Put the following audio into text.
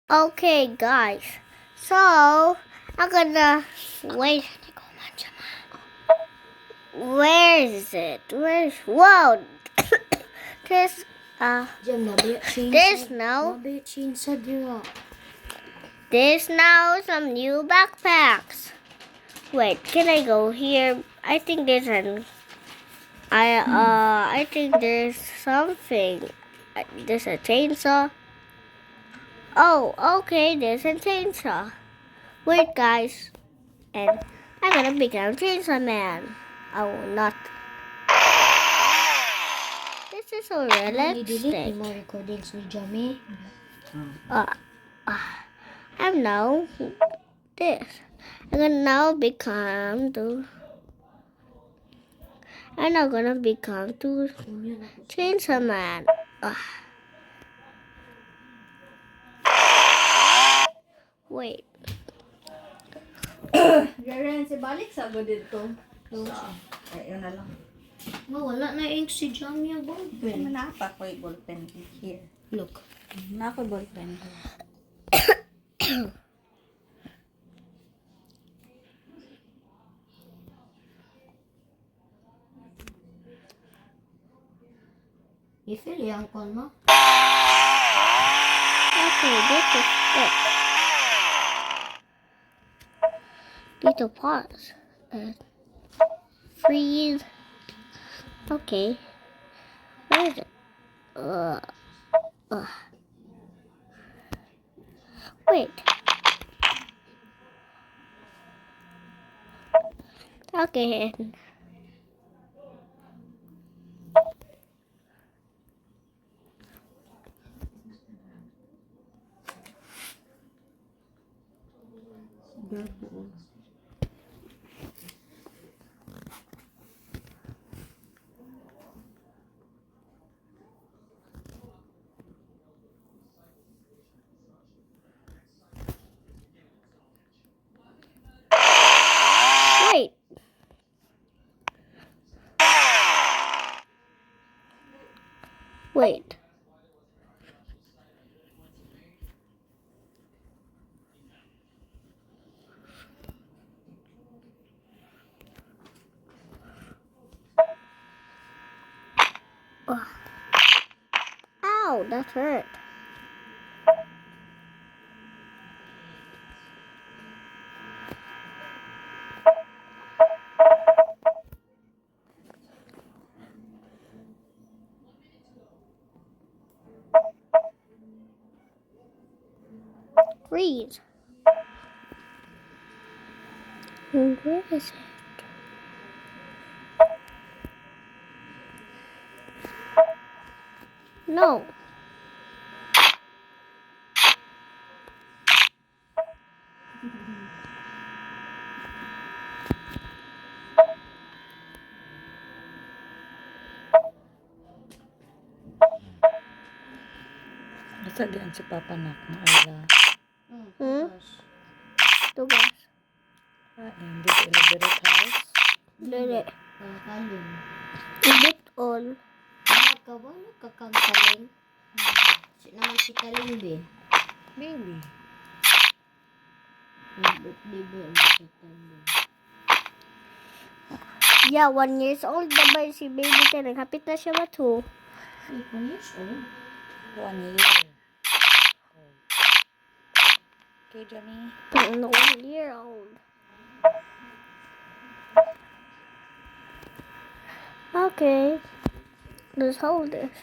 Okay, guys. So I'm gonna wait. Where is it? Where's whoa? there's Jam nabi there's now there's now some new backpacks. Wait, can I go here? I think there's an I think there's something. There's a chainsaw. Oh, okay, there's a chainsaw. Wait, guys, and I'm gonna become Chainsaw Man. I will not. This is so Delete realistic. mo recordings ni Jamie. Uh, I'm now this. I'm gonna now become to. I'm now gonna become to Chainsaw Man. Wait. Garen, si balik sa ba dito? Ayun na lang. Mawala na ink si Jamie ang Kaya ballpen. manapa ko yung ballpen here. Look. Na ako ballpen here. I-fill yung call mo. Okay, this is it. Need to pause. Freeze. Okay. Where is it? Wait. Okay. Wait. Wait. Ow, that hurt. Freeze. Where is it? No. Asa diyan si Papa Nak na Ayla. Hmm? Tubas. Hindi ko elaborate house. Dili. Kalin. Edit all. Wala ka kang kalin. Naman si Kalin din. Baby. Baby ang si Kalin. Yeah, 1 years old na ba si baby ka? Naghapit na siya ba 2? 1 years old. 1 year. Okay, Johnny. No, 1 year old. Okay. Let's hold this.